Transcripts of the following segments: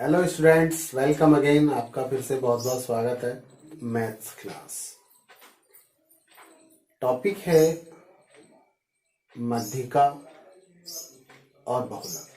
Hello students, welcome again. आपका फिर से बहुत बहुत स्वागत है मैथ्स क्लास। टॉपिक है मध्यिका और बहुलक।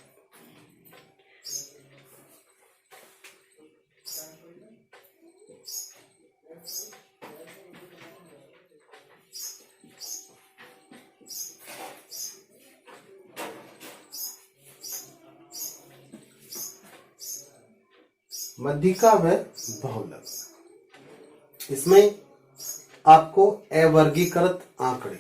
मध्यिका व बहुलक, इसमें आपको अवर्गीकृत आंकड़े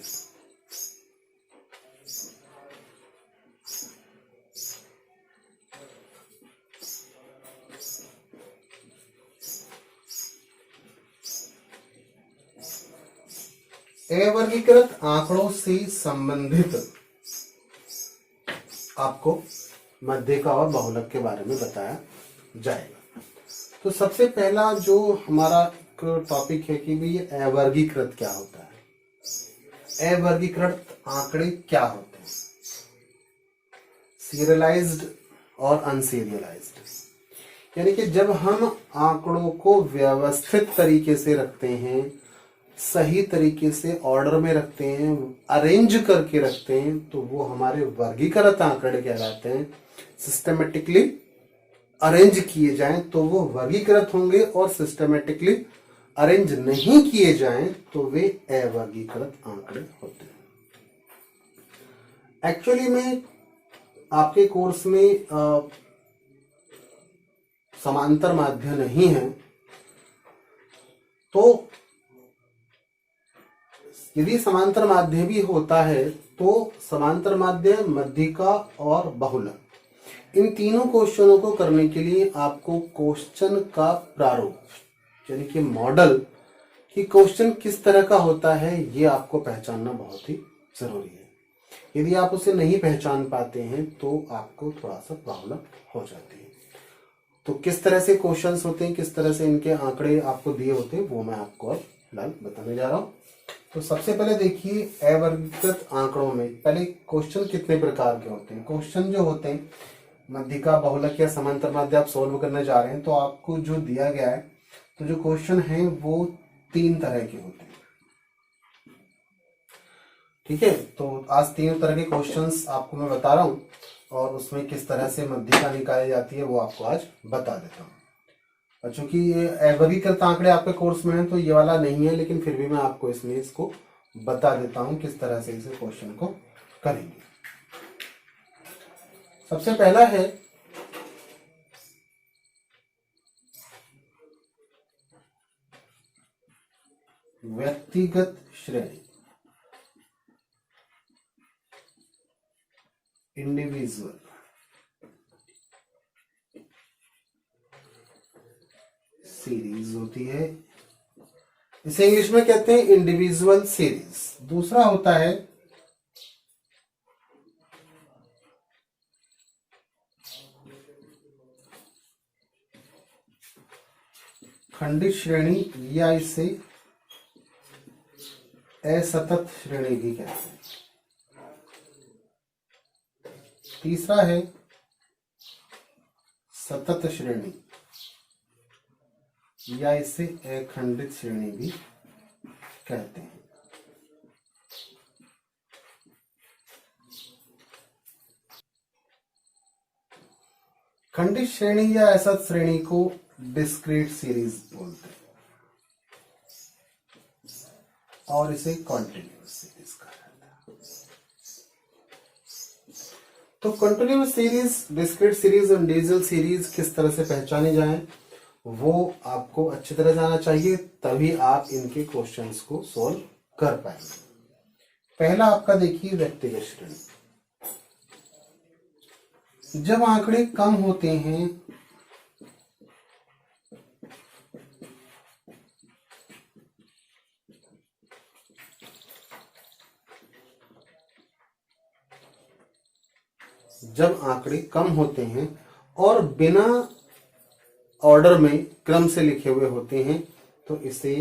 अवर्गीकृत आंकड़ों से संबंधित आपको मध्यिका और बहुलक के बारे में बताया जाएगा। तो सबसे पहला जो हमारा टॉपिक है कि भाई अवर्गीकृत क्या होता है। अवर्गीकृत आंकड़े क्या होते हैं, सीरियलाइज्ड और अनसीरियलाइज्ड। यानी कि जब हम आंकड़ों को व्यवस्थित तरीके से रखते हैं, सही तरीके से ऑर्डर में रखते हैं, अरेंज करके रखते हैं, तो वो हमारे वर्गीकृत आंकड़े कहलाते हैं। सिस्टमेटिकली अरेंज किए जाएं तो वो वर्गीकृत होंगे, और सिस्टमेटिकली अरेंज नहीं किए जाएं तो वे अवर्गीकृत आंकड़े होते हैं। एक्चुअली में आपके कोर्स में समांतर माध्य नहीं है, तो यदि समांतर माध्य भी होता है तो समांतर माध्य, मध्यिका और बहुलक, इन तीनों क्वेश्चनों को करने के लिए आपको क्वेश्चन का प्रारूप यानी कि मॉडल कि क्वेश्चन किस तरह का होता है, ये आपको पहचानना बहुत ही जरूरी है। यदि आप उसे नहीं पहचान पाते हैं तो आपको थोड़ा सा प्रॉब्लम हो जाती है। तो किस तरह से क्वेश्चंस होते हैं, किस तरह से इनके आंकड़े आपको दिए होते हैं, वो मैं आपको अब फिलहाल बताने जा रहा हूं। तो सबसे पहले देखिए, अवर्गीकृत आंकड़ों में पहले क्वेश्चन कितने प्रकार के होते हैं। क्वेश्चन जो होते हैं मध्यिका, बहुलक या समांतर माध्य आप सोल्व करने जा रहे हैं, तो आपको जो दिया गया है, तो जो क्वेश्चन है वो 3 तरह के होते हैं। ठीक है, तो आज 3 तरह के क्वेश्चंस आपको मैं बता रहा हूं, और उसमें किस तरह से मध्यिका निकाली जाती है वो आपको आज बता देता हूं। और चूंकि ये अवर्गीकृत आंकड़े आपके कोर्स में है तो ये वाला नहीं है, लेकिन फिर भी मैं आपको इसमें इसको बता देता हूं किस तरह से इस क्वेश्चन को करेंगे। सबसे पहला है व्यक्तिगत श्रेणी, इंडिविजुअल सीरीज होती है। इसे इंग्लिश में कहते हैं इंडिविजुअल सीरीज। दूसरा होता है खंडित श्रेणी, या इसे असतत श्रेणी भी कहते हैं। तीसरा है सतत श्रेणी, या इसे अखंडित श्रेणी भी कहते हैं। खंडित श्रेणी या असतत श्रेणी को डिस्क्रीट सीरीज बोलते हैं, और इसे कॉन्टिन्यूअस सीरीज कहा जाता है। तो कॉन्टिन्यूअस सीरीज, डिस्क्रीट सीरीज और इंडिविजुअल सीरीज किस तरह से पहचाने जाएं, वो आपको अच्छी तरह जाना चाहिए, तभी आप इनके क्वेश्चंस को सोल्व कर पाएंगे। पहला आपका देखिए व्यक्तिगत श्रेणी। जब आंकड़े कम होते हैं और बिना ऑर्डर में क्रम से लिखे हुए होते हैं, तो इसे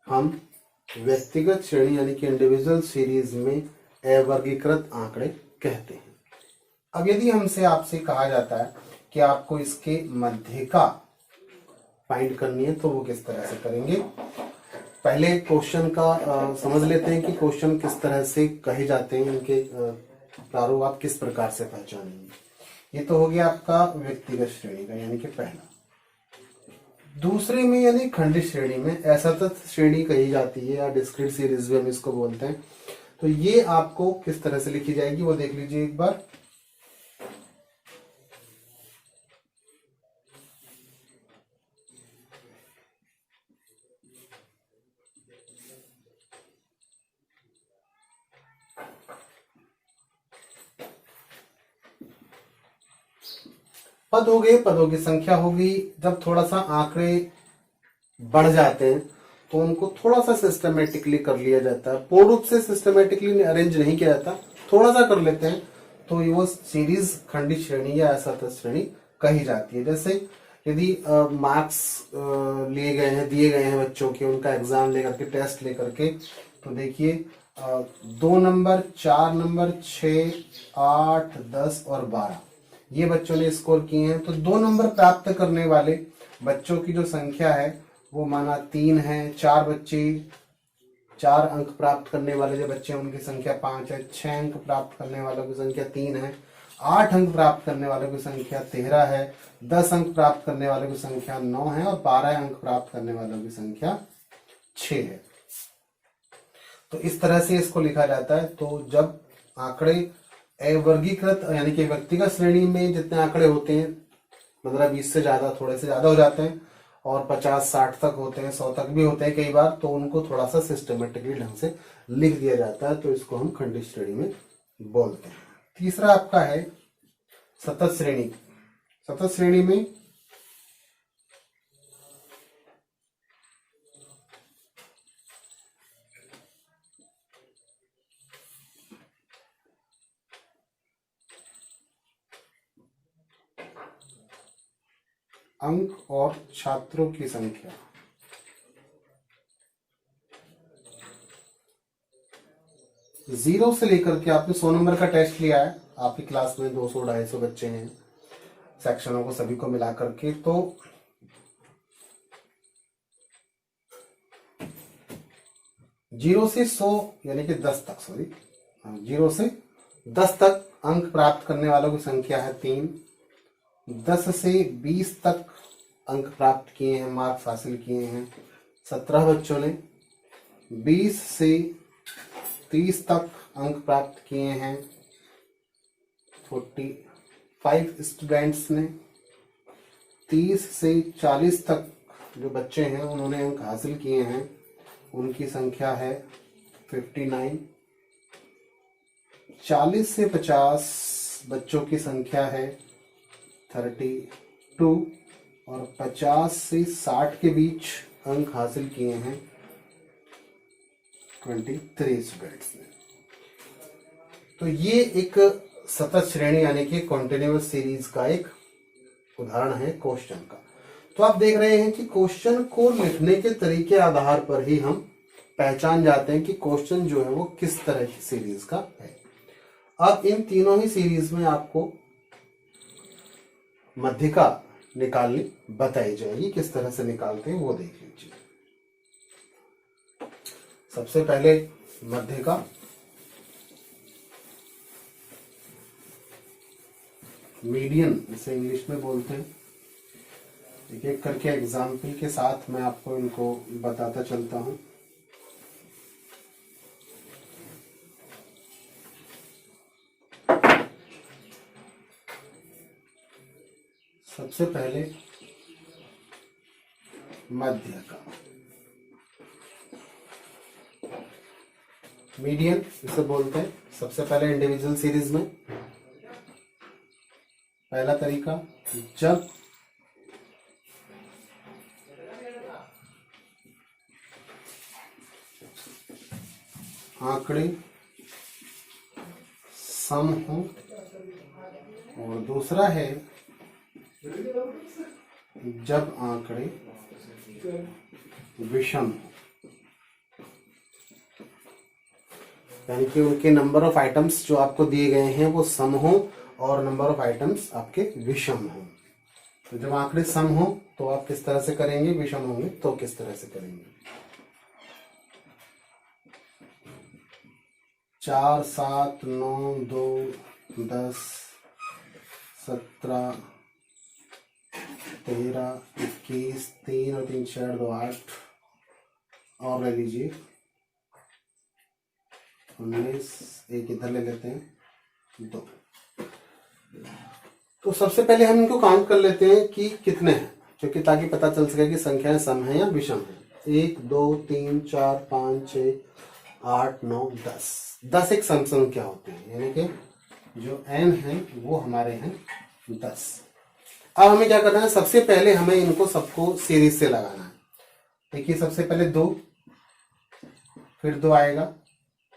हम व्यक्तिगत श्रेणी यानी कि इंडिविजुअल सीरीज में अवर्गीकृत आंकड़े कहते हैं। अब यदि हमसे आपसे कहा जाता है कि आपको इसके मध्यिका फाइंड करनी है तो वो किस तरह से करेंगे। पहले क्वेश्चन का समझ लेते हैं कि क्वेश्चन किस तरह से कहे जाते हैं, इनके प्रारूप आप किस प्रकार से पहचानेंगे। ये तो हो गया आपका व्यक्तिगत श्रेणी का यानी कि पहला। दूसरे में यानी खंडित श्रेणी में असतत श्रेणी कही जाती है या डिस्क्रीट सीरीज भी हम इसको बोलते हैं। तो ये आपको किस तरह से लिखी जाएगी वो देख लीजिए एक बार। पद हो गए, पदों की संख्या होगी। जब थोड़ा सा आंकड़े बढ़ जाते हैं तो उनको थोड़ा सा सिस्टमेटिकली कर लिया जाता है। पूर्ण रूप से सिस्टमेटिकली अरेंज नहीं किया जाता, थोड़ा सा कर लेते हैं तो वो सीरीज खंडित श्रेणी या असतत श्रेणी कही जाती है। जैसे यदि मार्क्स लिए गए हैं, दिए गए हैं बच्चों के, उनका एग्जाम लेकर के, टेस्ट लेकर के, तो देखिए 2 नंबर, 4 नंबर, 6, 8, 10 और 12 ये बच्चों ने स्कोर किए हैं। तो 2 नंबर प्राप्त करने वाले बच्चों की जो संख्या है वो माना 3 है। 4 बच्चे 4 अंक प्राप्त करने वाले जो बच्चे हैं उनकी संख्या 5 है। 6 अंक प्राप्त करने वालों की संख्या 3 है। 8 अंक प्राप्त करने वालों की संख्या 13 है। 10 अंक प्राप्त करने वालों की संख्या 9 है और 12 अंक प्राप्त करने वालों की संख्या 6 है। तो इस तरह से इसको लिखा जाता है। तो जब आंकड़े वर्गीकृत यानी कि व्यक्तिगत श्रेणी में जितने आंकड़े होते हैं 15-20 से ज्यादा, थोड़े से ज्यादा हो जाते हैं और 50-60 तक होते हैं, 100 तक भी होते हैं कई बार, तो उनको थोड़ा सा सिस्टमेटिकली ढंग से लिख दिया जाता है। तो इसको हम खंडित श्रेणी में बोलते हैं। तीसरा आपका है सतत श्रेणी। सतत श्रेणी में अंक और छात्रों की संख्या जीरो से लेकर के, आपने 100 नंबर का टेस्ट लिया है, आपकी क्लास में 200-250 बच्चे हैं सेक्शनों को सभी को मिला करके, तो 0 से 100 यानी कि 10 तक, 0 से 10 तक अंक प्राप्त करने वालों की संख्या है 3। 10 से 20 तक अंक प्राप्त किए हैं, मार्क्स हासिल किए हैं 17 बच्चों ने। 20 से 30 तक अंक प्राप्त किए हैं 45 स्टूडेंट्स ने। 30 से 40 तक जो बच्चे हैं उन्होंने अंक हासिल किए हैं, उनकी संख्या है 59। 40 से 50 बच्चों की संख्या है 32 और 50 से 60 के बीच अंक हासिल किए हैं 23 स्टूडेंट्स ने। तो ये एक सतत श्रेणी यानी कि कॉन्टिन्यूअस सीरीज का एक उदाहरण है क्वेश्चन का। तो आप देख रहे हैं कि क्वेश्चन को लिखने के तरीके आधार पर ही हम पहचान जाते हैं कि क्वेश्चन जो है वो किस तरह की सीरीज का है। अब इन तीनों ही सीरीज में आपको मध्यिका निकालनी बताई जाएगी। किस तरह से निकालते हैं वो देख लीजिए। सबसे पहले मध्यिका, मीडियन इसे इंग्लिश में बोलते हैं। एक एक करके एग्जाम्पल के साथ मैं आपको इनको बताता चलता हूं। सबसे पहले मध्यिका, मीडियन इसे बोलते हैं। सबसे पहले इंडिविजुअल सीरीज में पहला तरीका, जब आंकड़े सम हो, और दूसरा है जब आंकड़े विषम हो, यानी कि उनके नंबर ऑफ आइटम्स जो आपको दिए गए हैं वो सम हो और नंबर ऑफ आइटम्स आपके विषम हो। तो जब आंकड़े सम हो तो आप किस तरह से करेंगे, विषम होंगे तो किस तरह से करेंगे। 4, 7, 9, 2, 10, 17, 13, 21, 3 और 3 4 2 8 और ले लीजिए 19, एक इधर ले लेते हैं 2। तो सबसे पहले हम इनको काउंट कर लेते हैं कि कितने हैं, क्योंकि ताकि पता चल सके कि संख्याएं सम है या विषम है। 1 2 3 4 5 6 8 9 10। 10 एक सम संख्या होती है, यानी कि जो n है वो हमारे हैं 10। अब हमें क्या करना है, सबसे पहले हमें इनको सबको सीरीज से लगाना है। देखिए सबसे पहले 2, फिर 2 आएगा,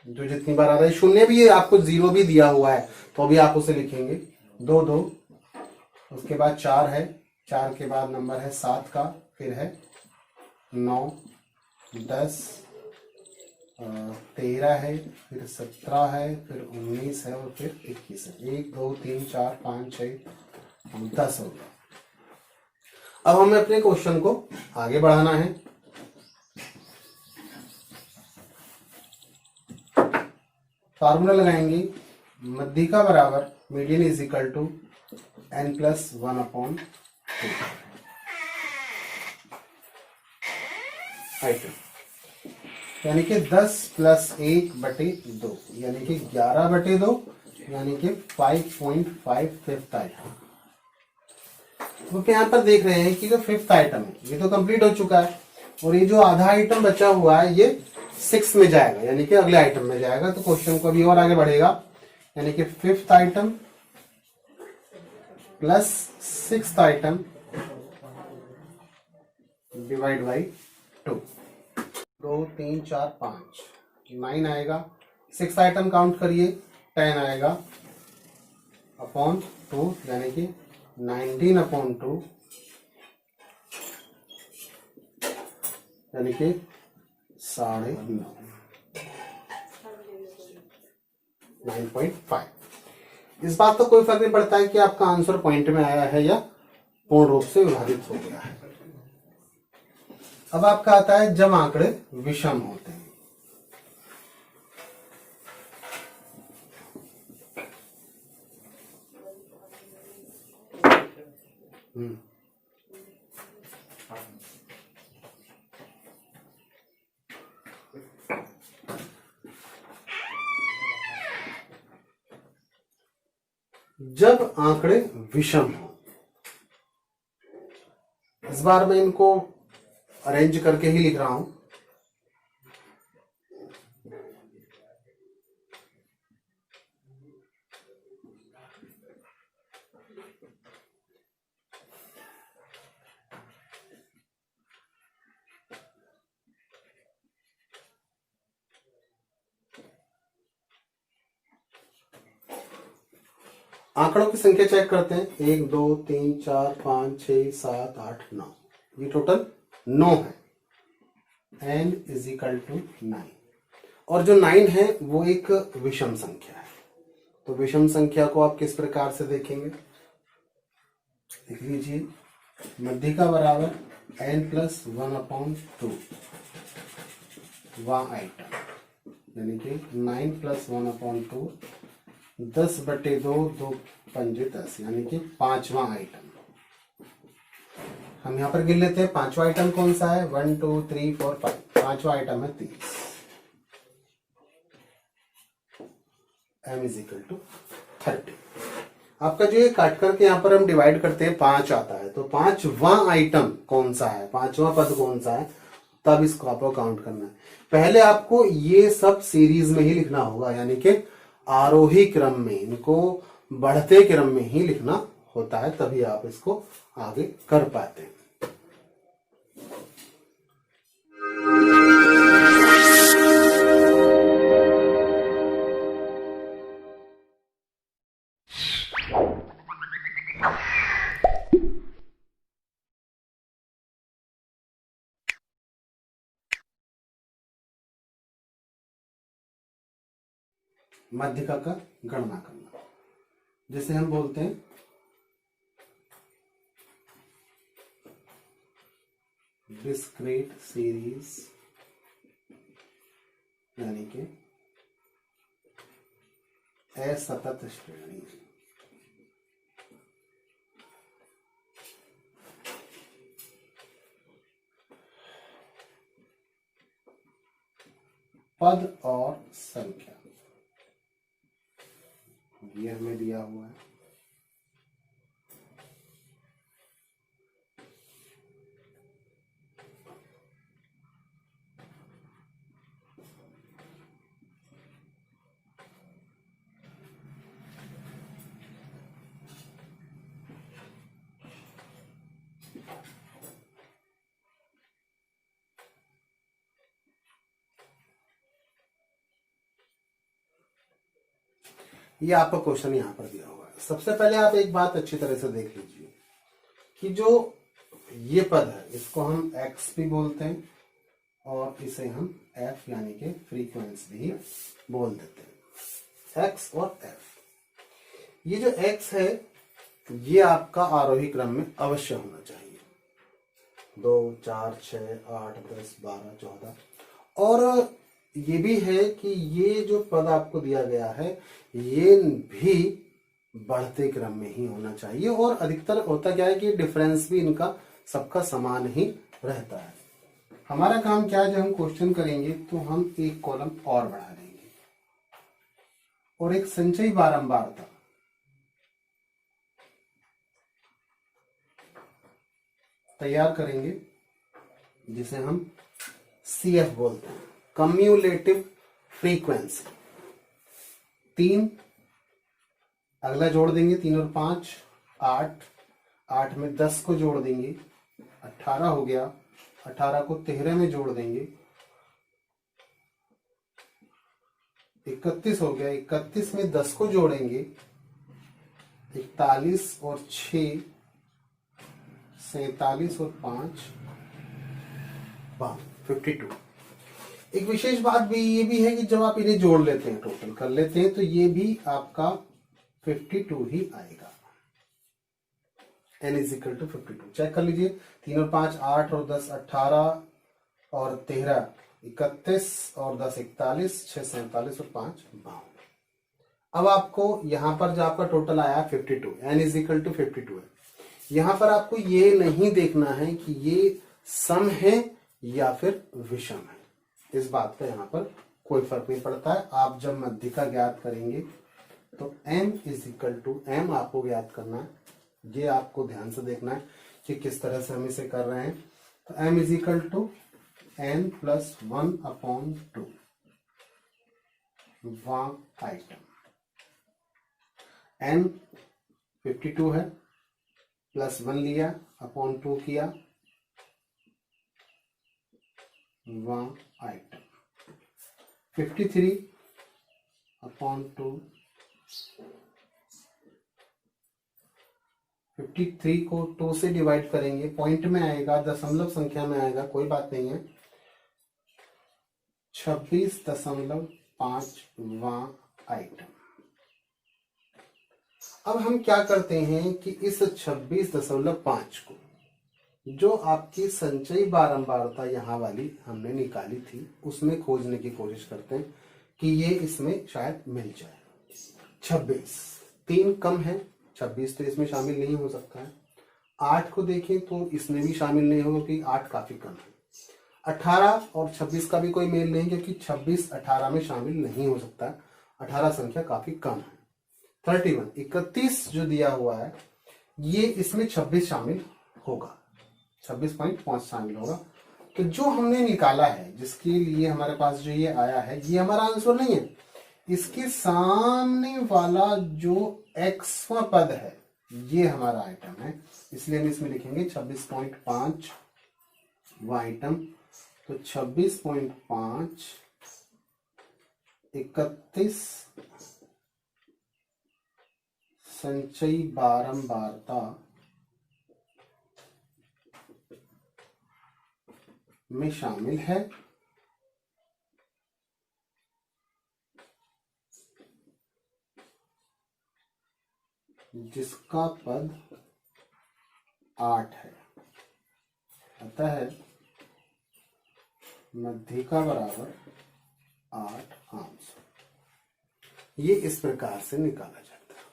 जो जितनी बार आ रहा है, शून्य भी आपको 0 भी दिया हुआ है तो अभी आप उसे लिखेंगे 2 2। उसके बाद 4 है, 4 के बाद नंबर है 7 का, फिर है 9 10 13 है, फिर 17 है, फिर 19 है और फिर 21 है। 1 2 3 4 5 6 10 हो गया। अब हमें अपने क्वेश्चन को आगे बढ़ाना है। फार्मूला लगाएंगे, मध्यिका बराबर median is equal to n+1/2 item, यानी कि 10 + 1/2 यानी कि 11/2 यानी कि 5.5 फिफ्थ आइटम। तो यहाँ पर देख रहे हैं कि जो फिफ्थ आइटम है ये तो कंप्लीट हो चुका है, और ये जो आधा आइटम बचा हुआ है ये 6 में जाएगा, यानी कि अगले आइटम में जाएगा। तो क्वेश्चन को अभी और आगे बढ़ेगा, यानी कि fifth item plus sixth item divide by 2। 2 3 4 5 9 आएगा। सिक्स्थ आइटम काउंट करिए, 10 आएगा अपॉन 2, यानी कि 19/2 यानी कि 9.5 9.5। इस बात का कोई फर्क नहीं पड़ता है कि आपका आंसर पॉइंट में आया है या पूर्ण रूप से विभाजित हो गया है। अब आपका आता है जब आंकड़े विषम होते हैं। जब आंकड़े विषम हो, इस बार मैं इनको अरेंज करके ही लिख रहा हूं। आंकड़ों की संख्या चेक करते हैं, 1 2 3 4 5 6 7 8 9, ये टोटल 9 है। n = 9, और जो 9 है वो एक विषम संख्या है। तो विषम संख्या को आप किस प्रकार से देखेंगे, लिख लीजिए, मध्यिका बराबर n+1/2 वह आइटम, यानी कि 9+1/2 10/2 2 पंजे 10, यानी कि 5वां आइटम। हम यहां पर गिन लेते हैं पांचवा आइटम कौन सा है, 1 2 3 4 5, पांचवा आइटम है 30। m = 30। आपका जो ये काट करके यहाँ पर हम डिवाइड करते हैं 5 आता है, तो 5वां आइटम कौन सा है, 5वां पद कौन सा है, तब इसको आपको काउंट करना है। पहले आपको ये सब सीरीज में ही लिखना होगा, यानी कि आरोही क्रम में, इनको बढ़ते क्रम में ही लिखना होता है, तभी आप इसको आगे कर पाते हैं। मध्यिका का गणना करना, जिसे हम बोलते हैं डिस्क्रीट सीरीज यानी कि असतत श्रेणी। पद और संख्या ये हमें दिया हुआ है। ये आपका क्वेश्चन यहां पर दिया हुआ है। सबसे पहले आप एक बात अच्छी तरह से देख लीजिए कि जो ये पद है इसको हम x भी बोलते हैं और इसे हम f यानी कि फ्रीक्वेंसी भी बोल देते हैं, x और f। ये जो x है ये आपका आरोही क्रम में अवश्य होना चाहिए, 2 4 6 8 10 12 14। और ये भी है कि ये जो पद आपको दिया गया है ये भी बढ़ते क्रम में ही होना चाहिए। और अधिकतर होता क्या है कि डिफरेंस भी इनका सबका समान ही रहता है। हमारा काम क्या है, जब हम क्वेश्चन करेंगे तो हम एक कॉलम और बढ़ा देंगे और एक संचयी बारंबारता तैयार करेंगे जिसे हम CF बोलते हैं, कम्युलेटिव फ्रीक्वेंसी। 3 अगला जोड़ देंगे, 3 और 5 8, 8 में 10 को जोड़ देंगे 18 हो गया, 18 को 13 में जोड़ देंगे 31 हो गया, 31 में 10 को जोड़ेंगे 41 और 6 47 और 5 52। एक विशेष बात भी ये भी है कि जब आप इन्हें जोड़ लेते हैं, टोटल कर लेते हैं, तो ये भी आपका 52 ही आएगा। n is equal to 52। Check कर लीजिए, 3 और 5 8 और 10 18 और 13 31 और 10 41, 6 47 और 5 52। अब आपको यहां पर जो आपका टोटल आया 52, n इज इक्वल टू 52 है। यहां पर आपको ये नहीं देखना है कि ये सम है या फिर विषम है, इस बात का यहाँ पर कोई फर्क नहीं पड़ता है। आप जब मध्यिका ज्ञात करेंगे तो m is equal to m आपको ज्ञात करना है। ये आपको ध्यान से देखना है कि किस तरह से हम इसे कर रहे हैं। तो m is equal to n plus 1/2 वहां आइटम n 52 है, प्लस 1 लिया अपॉन 2 किया वहां आइटम 53 अपॉन 2, 53 को 2 से डिवाइड करेंगे, पॉइंट में आएगा, दशमलव संख्या में आएगा, कोई बात नहीं है, 26.5वां आइटम। अब हम क्या करते हैं कि इस 26.5 को जो आपकी संचयी बारंबारता यहाँ वाली हमने निकाली थी उसमें खोजने की कोशिश करते हैं कि ये इसमें शायद मिल जाए। 26 3 कम है, 26 तो इसमें शामिल नहीं हो सकता है। 8 को देखें तो इसमें भी शामिल नहीं होगा क्योंकि 8 काफी कम है। 18 और 26 का भी कोई मेल नहीं क्योंकि 26 18 में शामिल नहीं हो सकता है, 18 संख्या काफी कम है। 31 जो दिया हुआ है ये इसमें 26 शामिल होगा, 26.5 शामिल होगा। तो जो हमने निकाला है जिसके लिए हमारे पास जो ये आया है ये हमारा आंसर नहीं है, इसके सामने वाला जो एक्सवां पद है ये हमारा आइटम है, इसलिए हम इसमें लिखेंगे 26.5 वो आइटम। तो 26.5 31 संचयी बारंबारता में शामिल है। जिसका पद 8 है, अतः मध्यिका बराबर 8 आंश। ये इस प्रकार से निकाला जाता है।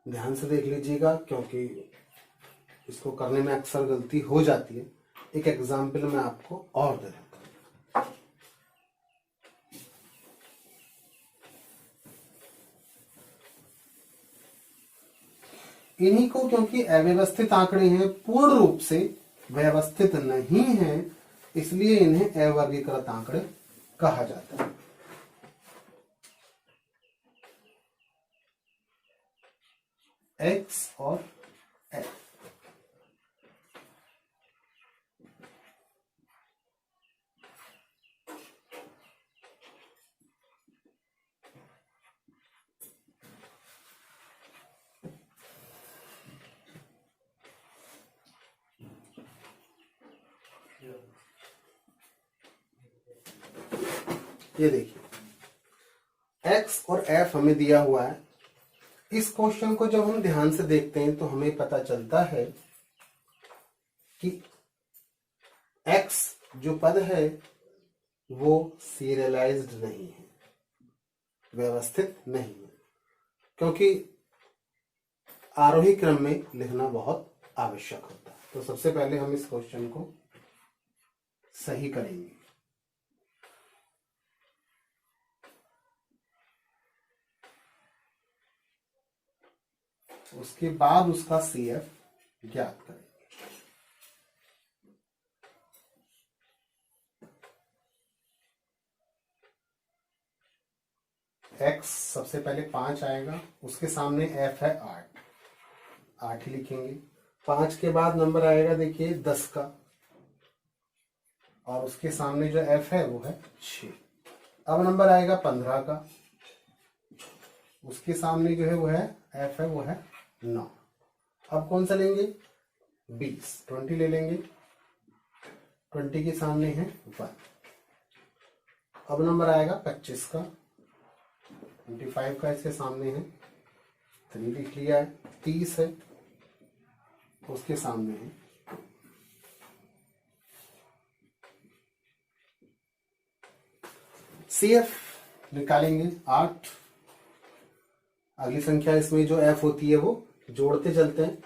ध्यान से देख लीजिएगा, क्योंकि इसको करने में अक्सर गलती हो जाती है। एक एग्जाम्पल मैं आपको और दे देता हूं। इन्हीं को, क्योंकि अव्यवस्थित आंकड़े हैं, पूर्ण रूप से व्यवस्थित नहीं है, इसलिए इन्हें अवर्गीकृत आंकड़े कहा जाता है। एक्स और एफ। ये देखिए एक्स और एफ हमें दिया हुआ है। इस क्वेश्चन को जब हम ध्यान से देखते हैं तो हमें पता चलता है कि एक्स जो पद है वो सीरियलाइज्ड नहीं है, व्यवस्थित नहीं है, क्योंकि आरोही क्रम में लिखना बहुत आवश्यक होता है। तो सबसे पहले हम इस क्वेश्चन को सही करेंगे। उसके बाद उसका सीएफ ज्ञात करेंगे। एक्स सबसे पहले 5 आएगा, उसके सामने एफ है 8, 8 ही लिखेंगे। 5 के बाद नंबर आएगा देखिए 10 का, और उसके सामने जो एफ है वो है 6। अब नंबर आएगा 15 का, उसके सामने जो है वो है एफ है वो है 9। अब कौन सा लेंगे? 20, 20 ले लेंगे। 20 के सामने है 1। अब नंबर आएगा 25 का, 25 का इसके सामने है 3 लिख लिया है। 30 है, उसके सामने है सीएफ निकालेंगे 8। अगली संख्या इसमें जो एफ होती है वो जोड़ते चलते हैं।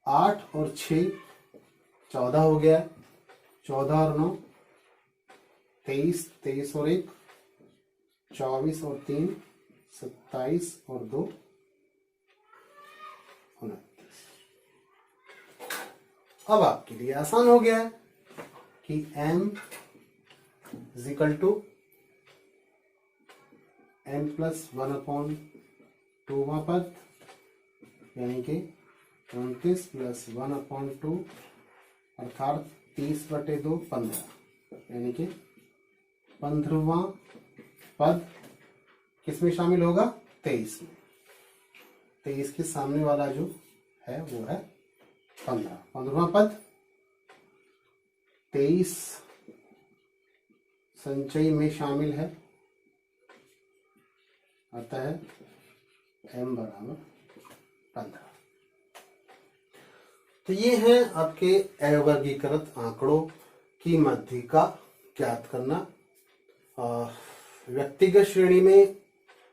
8 और 6 14 हो गया। 14 और 9 23, 23 और 1 24 और 3 27 और 2 29। अब आपके लिए आसान हो गया है कि m is equal to m plus 1/2वां पद, यानी कि 29 प्लस 1/2 अर्थात 30/2 15, यानी कि 15वां पद किसमें शामिल होगा? 23 में। 23 के सामने वाला जो है वो है 15। 15वां पद 23 संचयी में शामिल है, अतः m बराबर 15। तो ये हैं आपके अवर्गीकृत आंकड़ों की मध्यिका ज्ञात करना। व्यक्तिगत श्रेणी में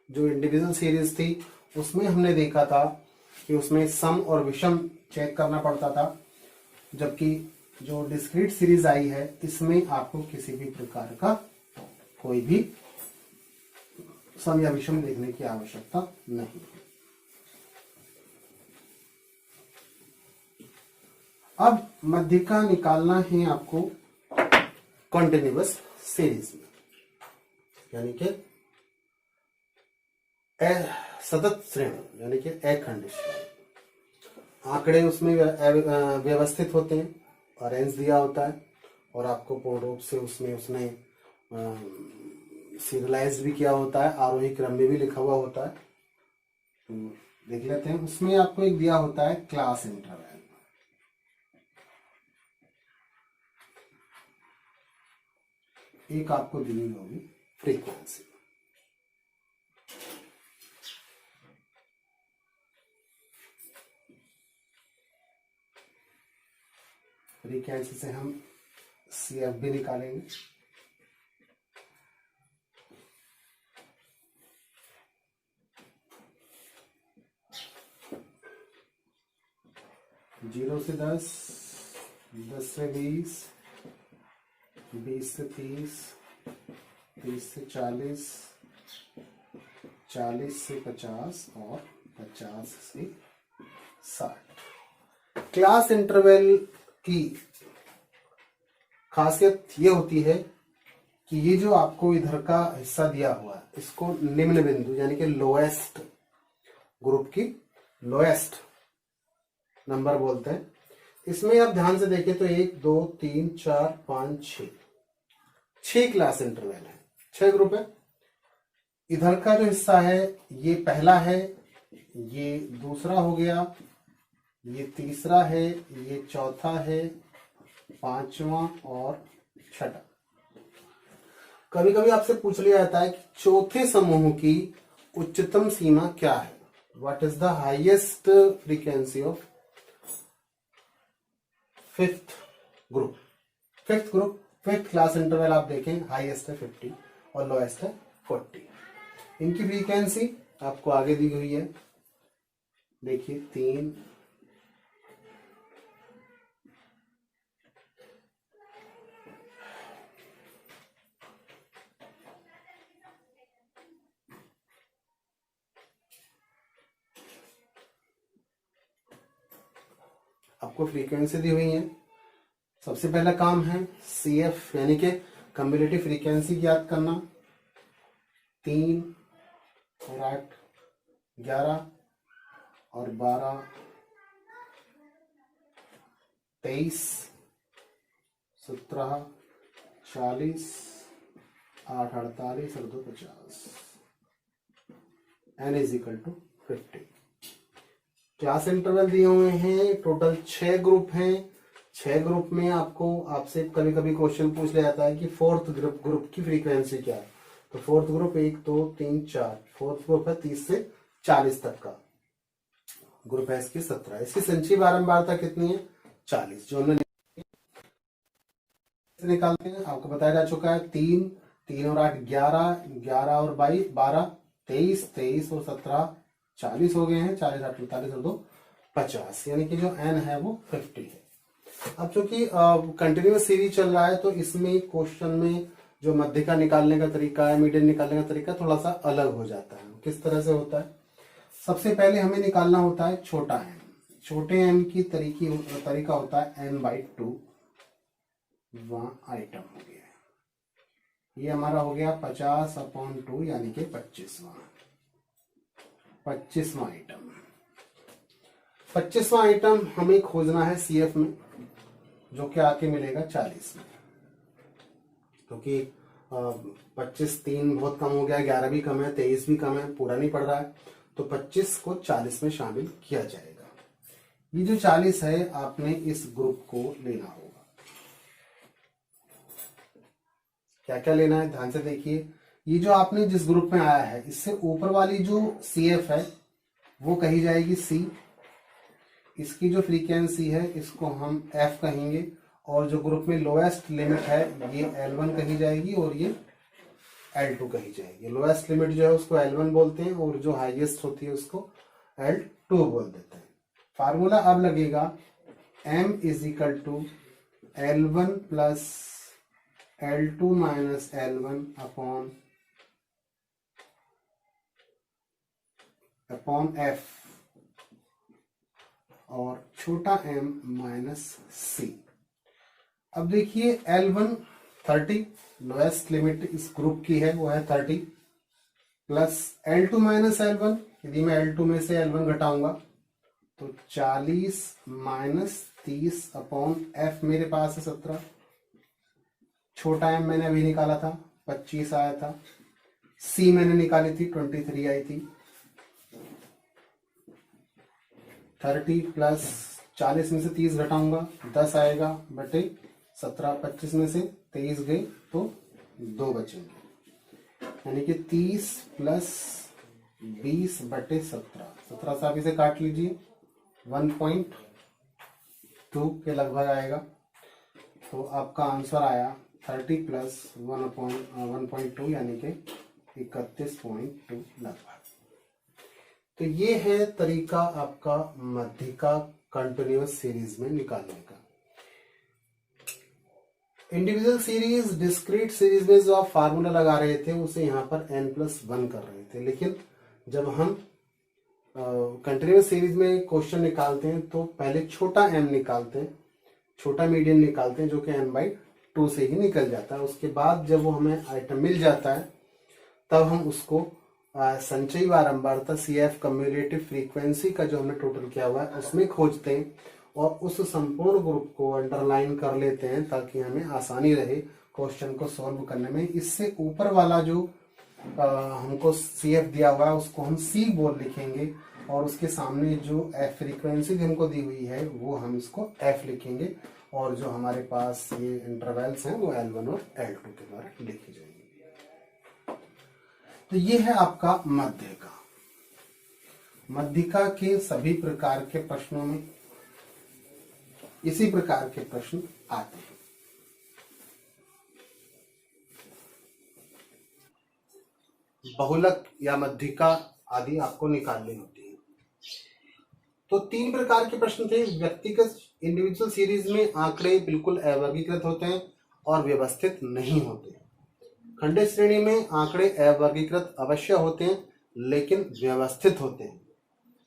जो इंडिविजुअल सीरीज थी उसमें हमने देखा था कि उसमें सम और विषम चेक करना पड़ता था, जबकि जो डिस्क्रीट सीरीज आई है इसमें आपको किसी भी प्रकार का कोई भी सम या विषम देखने की आवश्यकता नहीं। अब मध्यिका निकालना है आपको कॉन्टिन्यूअस सीरीज में, यानी कि सतत श्रेणी, यानी कि अखंडित श्रेणी। आंकड़े उसमें व्यवस्थित होते हैं, रेंज दिया होता है, और आपको पूर्ण रूप से उसमें उसने सीरियलाइज भी किया होता है, आरोही क्रम में भी लिखा हुआ होता है। तो देख लेते हैं। उसमें आपको एक दिया होता है क्लास इंटरवल, एक आपको दी होगी फ्रीक्वेंसी। फ्रीक्वेंसी से हम CF भी निकालेंगे। जीरो से 10, 10 से 20, 20 से 30, 30 से 40, 40 से 50 और 50 से 60। क्लास इंटरवल की खासियत ये होती है कि ये जो आपको इधर का हिस्सा दिया हुआ है इसको निम्न बिंदु यानी कि लोएस्ट ग्रुप की लोएस्ट नंबर बोलते हैं। इसमें आप ध्यान से देखें तो 1 2 3 4 5 6 क्लास इंटरवल है, 6 ग्रुप है। इधर का जो हिस्सा है ये पहला है, ये दूसरा हो गया, ये तीसरा है, ये चौथा है, पांचवा और छठा। कभी कभी आपसे पूछ लिया जाता है कि चौथे समूह की उच्चतम सीमा क्या है, what is the highest frequency of fifth group. Fifth class interval आप देखें, हाईएस्ट है 50 और लोएस्ट है 40। इनकी फ्रीक्वेंसी आपको आगे दी हुई है, देखिए 3, आपको फ्रीक्वेंसी दी हुई है। सबसे पहला काम है CF यानी कि कम्युलेटिव फ्रीक्वेंसी ज्ञात करना। 3 और 8 11 और 12 23 17 40 8 48 और 2 50 n is equal to 50। Class interval दिए हुए हैं, टोटल 6 ग्रुप हैं। 6 ग्रुप में आपसे कभी कभी क्वेश्चन पूछ लिया जाता है कि फोर्थ ग्रुप की फ्रीक्वेंसी क्या है। तो फोर्थ ग्रुप 1 2 3 4, फोर्थ ग्रुप है 30 से 40 तक का ग्रुप है, इसकी 17। इसकी संचयी बारंबारता कितनी है, 40। जो हमने निकालते हैं आपको बताया जा चुका है। 3 और 8 11, 11 और 22 12, 23, 23 और 17 40 हो गए हैं। 40 8 45 और 2 50, यानी कि जो n है वो 50 है। अब चूंकि कंटिन्यूअस सीरीज चल रहा है तो इसमें क्वेश्चन में जो मध्यिका निकालने का तरीका है, मीडियन निकालने का तरीका थोड़ा सा अलग हो जाता है। किस तरह से होता है, सबसे पहले हमें निकालना होता है छोटा m। छोटे m की तरीका होता है n/2 आइटम हो गया। ये हमारा हो गया 50/2 यानी कि 25वां आइटम। 25वां आइटम हमें खोजना है CF में, जो कि आके मिलेगा 40 में, क्योंकि 25 3 बहुत कम हो गया, 11 भी कम है, 23 भी कम है, पूरा नहीं पड़ रहा है, तो 25 को 40 में शामिल किया जाएगा। ये जो 40 है आपने इस ग्रुप को लेना होगा। क्या क्या लेना है ध्यान से देखिए। ये जो आपने जिस ग्रुप में आया है इससे ऊपर वाली जो CF है वो कही जाएगी C। इसकी जो फ्रीक्वेंसी है इसको हम F कहेंगे, और जो ग्रुप में लोएस्ट लिमिट है ये L1 कही जाएगी और ये L2 कही जाएगी। लोएस्ट लिमिट जो है उसको L1 बोलते हैं और जो हाईएस्ट होती है उसको L2 बोल देते हैं। फार्मूला अब लगेगा M is equal to L1 plus L2 minus L1 upon F और छोटा m माइनस C। अब देखिए L1 30, लोएस्ट लिमिट इस ग्रुप की है वो है 30, प्लस L2 माइनस L1, यदि मैं L2 में से L1 घटाऊंगा तो 40 माइनस 30 अपॉन F मेरे पास है 17, छोटा m मैंने अभी निकाला था 25 आया था, C मैंने निकाली थी 23 आई थी। 30 प्लस 40 में से 30 घटाऊंगा 10 आएगा बटे 17, 25 में से 23 गए तो 2 बचेंगे, यानी कि 30 प्लस 20 बटे 17, 17 से आप इसे काट लीजिए 1.2 के लगभग आएगा। तो आपका आंसर आया 30 प्लस 1.2 यानी कि 31.2 लगभग। तो ये है तरीका आपका मध्यिका कंटिन्यूअस सीरीज में निकालने का। इंडिविजुअल सीरीज, डिस्क्रीट सीरीज में जो आप फार्मूला लगा रहे थे उसे यहाँ पर n+1 कर रहे थे, लेकिन जब हम कंटिन्यूअस सीरीज में क्वेश्चन निकालते हैं तो पहले छोटा m निकालते हैं, छोटा मीडियन निकालते हैं जो कि n/2 से ही निकल जाता है। उसके बाद जब वो हमें आइटम मिल जाता है तब हम उसको संचयी बारंबारता CF कम्युलेटिव फ्रीक्वेंसी का जो हमने टोटल किया हुआ है उसमें खोजते हैं और उस संपूर्ण ग्रुप को अंडरलाइन कर लेते हैं ताकि हमें आसानी रहे क्वेश्चन को सॉल्व करने में। इससे ऊपर वाला जो हमको CF दिया हुआ है उसको हम C बोल लिखेंगे और उसके सामने जो F फ्रीक्वेंसी हमको दी हुई है वो हम इसको F लिखेंगे और जो हमारे पास ये इंटरवल्स हैं वो L1 और L2 के द्वारा लिखी जाएंगे। तो ये है आपका मध्यिका। मध्यिका के सभी प्रकार के प्रश्नों में इसी प्रकार के प्रश्न आते हैं। बहुलक या मध्यिका आदि आपको निकालनी होती है। तो 3 प्रकार के प्रश्न थे। व्यक्तिगत इंडिविजुअल सीरीज में आंकड़े बिल्कुल अवर्गीकृत होते हैं और व्यवस्थित नहीं होते। खंडित श्रेणी में आंकड़े अवर्गीकृत अवश्य होते हैं लेकिन व्यवस्थित होते हैं।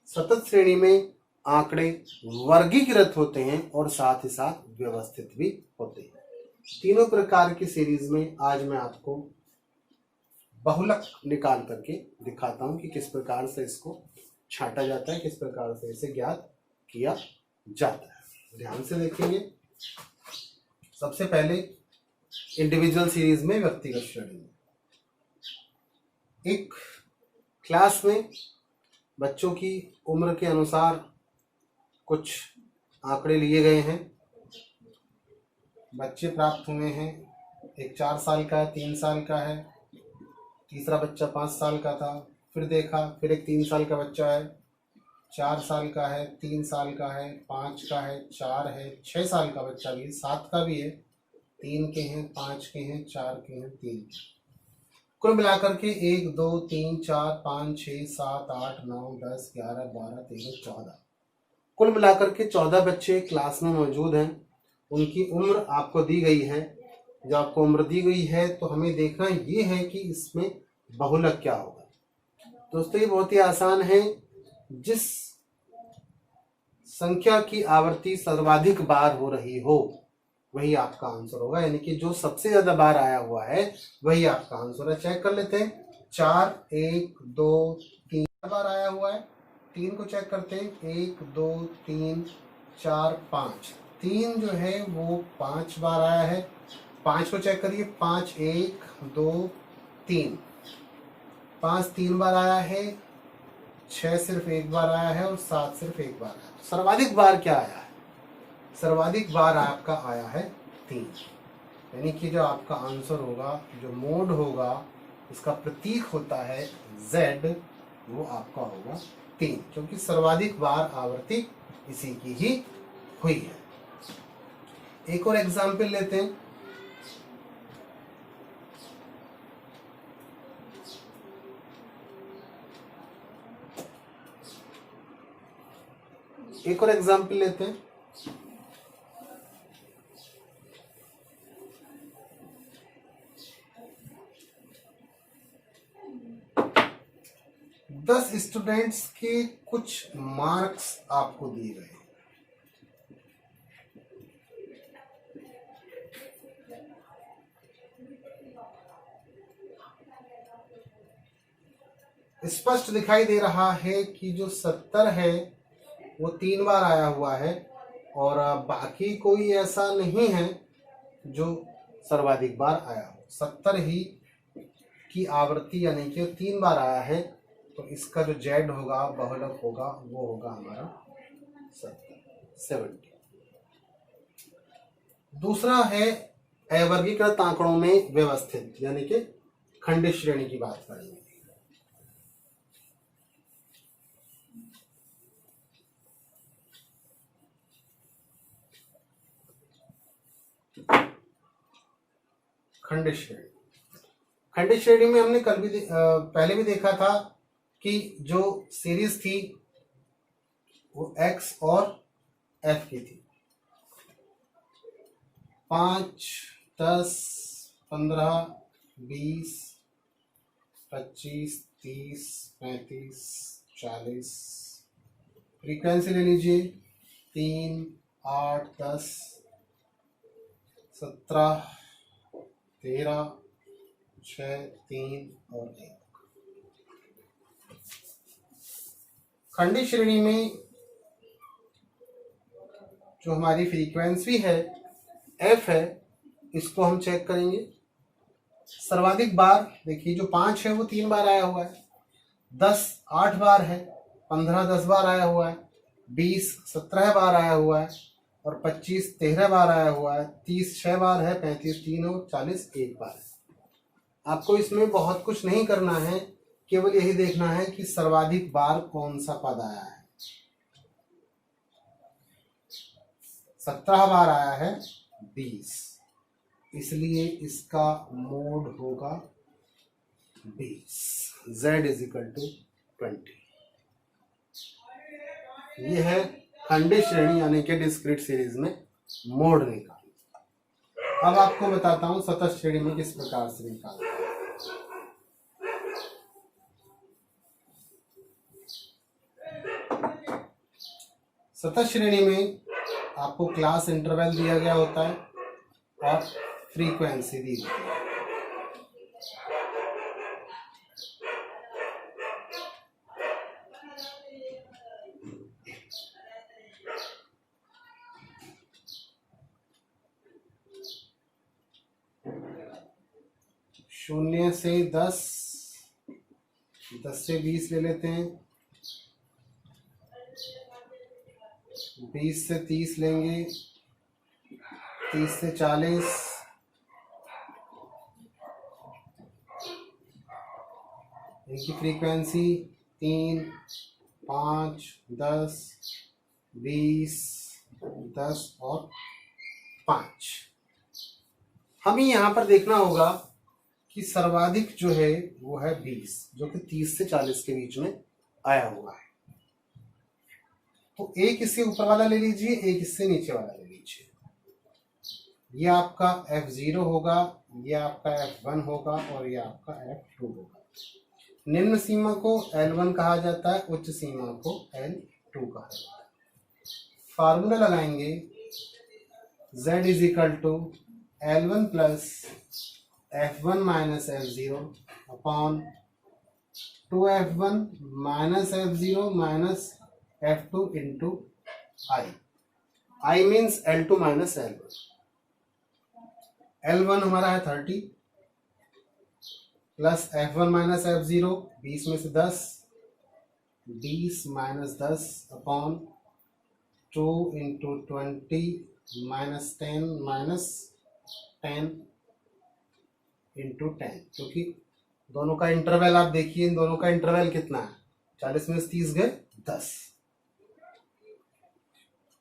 सतत श्रेणी में आंकड़े वर्गीकृत होते हैं और साथ ही साथ व्यवस्थित भी होते हैं। तीनों प्रकार की सीरीज में आज मैं आपको बहुलक निकाल करके दिखाता हूं कि किस प्रकार से इसको छांटा जाता है, किस प्रकार से इसे ज्ञात किया जाता है। ध्यान से देखेंगे। सबसे पहले इंडिविजुअल सीरीज में व्यक्तिगत श्रेणी में एक क्लास में बच्चों की उम्र के अनुसार कुछ आंकड़े लिए गए हैं। बच्चे प्राप्त हुए हैं। एक 4 साल का है, 3 साल का है, तीसरा बच्चा 5 साल का था। फिर देखा, फिर एक 3 साल का बच्चा है, 4 साल का है, 3 साल का है, 5 का है, 4 है, 6 साल का बच्चा भी, 7 का भी है, 3 के हैं, 5 के हैं, 4 के हैं, 3 के। कुल मिलाकर के 1 2 3 4 5 6 7 8 9 10 11 12 13 14 कुल मिलाकर के 14 बच्चे क्लास में मौजूद हैं। उनकी उम्र आपको दी गई है। जब आपको उम्र दी गई है तो हमें देखना ये है कि इसमें बहुलक क्या होगा। दोस्तों ये बहुत ही आसान है। जिस संख्या की आवृत्ति सर्वाधिक बार हो रही हो वही आपका आंसर होगा, यानी कि जो सबसे ज्यादा बार आया हुआ है वही आपका आंसर है। चेक कर लेते हैं। 4 1 2 3 बार आया हुआ है। 3 को चेक करते हैं। 1 2 3 4 5 3 जो है वो 5 बार आया है। 5 को चेक करिए। 5 1 2 3 5 3 बार आया है। 6 सिर्फ 1 बार आया है और 7 सिर्फ 1 बार आया है। सर्वाधिक बार क्या आया है? सर्वाधिक बार आपका आया है 3, यानी कि जो आपका आंसर होगा, जो मोड होगा, इसका प्रतीक होता है Z, वो आपका होगा 3, क्योंकि सर्वाधिक बार आवृत्ति इसी की ही हुई है। एक और एग्जाम्पल लेते हैं। एक और एग्जाम्पल लेते हैं। दस स्टूडेंट्स के कुछ मार्क्स आपको दिए गए। स्पष्ट दिखाई दे रहा है कि जो 70 है वो 3 बार आया हुआ है और बाकी कोई ऐसा नहीं है जो सर्वाधिक बार आया हो। 70 ही की आवृत्ति यानी कि 3 बार आया है, तो इसका जो Z होगा, बहुलक होगा, वो होगा हमारा 70। दूसरा है अवर्गीकृत आंकड़ों में व्यवस्थित, यानी कि खंडित श्रेणी की बात करेंगे। खंडित श्रेणी। खंडित श्रेणी में हमने कल भी पहले भी देखा था कि जो सीरीज थी वो x और f की थी। 5, 10, 15, 20, 25, 30, 35, 40। फ्रीक्वेंसी ले लीजिए 3, 8, 10, 17, 13, 6, 3 और 1। खंडित श्रेणी में जो हमारी फ्रीक्वेंसी है f है, इसको हम चेक करेंगे। सर्वाधिक बार देखिए जो 5 है वो 3 बार आया हुआ है, 10 8 बार है, 15 10 बार आया हुआ है, 20 17 बार आया हुआ है और 25 13 बार आया हुआ है, 30 6 बार है, 35 3 और 40 1 बार है। आपको इसमें बहुत कुछ नहीं करना है, केवल यही देखना है कि सर्वाधिक बार कौन सा पद आया है। 17 बार आया है 20, इसलिए इसका मोड होगा 20। z = 20। ये है खंडित श्रेणी यानी कि डिस्क्रीट सीरीज में मोड निकालना। अब आपको बताता हूं सतत श्रेणी में किस प्रकार से निकालना है। सतत श्रेणी में आपको क्लास इंटरवल दिया गया होता है और फ्रीक्वेंसी दी होती है। शून्य से 10, 10 से 20 ले लेते हैं, 20 से 30 लेंगे, 30 से 40, इनकी फ्रीक्वेंसी 3, 5, 10, 20, 10 और 5। हमें यहाँ पर देखना होगा कि सर्वाधिक जो है वो है 20, जो कि 30 से 40 के बीच में आया हुआ है। तो एक इससे ऊपर वाला ले लीजिए, एक इससे नीचे वाला ले लीजिए। ये आपका F0 होगा, ये आपका F1 होगा और ये आपका F2 होगा। निम्न सीमा को L1 कहा जाता है, उच्च सीमा को L2 कहा जाता है। फार्मूला लगाएंगे Z = L1 plus F1 minus F0 upon 2F1 minus F0 minus F2 into I means L2 minus L1। L1 हमारा है 30 प्लस F1 माइनस F0 20 में से 10, 20 minus 10 upon 2 into 20 minus 10 minus 10 into 10, क्योंकि दोनों का इंटरवल आप देखिए, इन दोनों का इंटरवल कितना है, 40 में से 30 गए 10,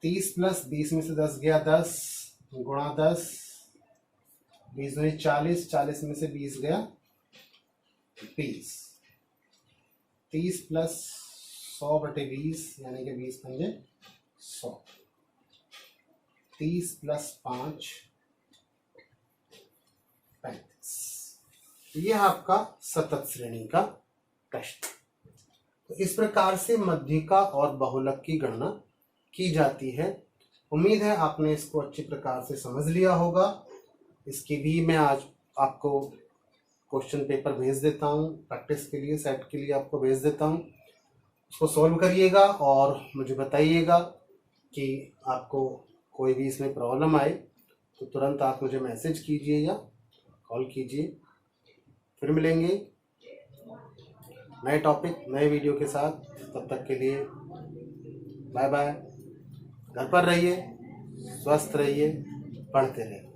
30 प्लस 20 में से 10 गया 10 गुणा 10, 20 में 40, 40 में से 20 गया 20, 30 प्लस 100/20 यानी कि 20 पंजे 100, 30 प्लस 5 35। यह आपका सतत श्रेणी का प्रश्न। तो इस प्रकार से मध्यिका और बहुलक की गणना की जाती है। उम्मीद है आपने इसको अच्छी प्रकार से समझ लिया होगा। इसकी भी मैं आज आपको क्वेश्चन पेपर भेज देता हूँ, प्रैक्टिस के लिए सेट के लिए आपको भेज देता हूँ। उसको सॉल्व करिएगा और मुझे बताइएगा कि आपको कोई भी इसमें प्रॉब्लम आए तो तुरंत आप मुझे मैसेज कीजिए या कॉल कीजिए। फिर मिलेंगे नए टॉपिक नए वीडियो के साथ। तब तक के लिए बाय बाय। घर पर रहिए, स्वस्थ रहिए, पढ़ते रहिए।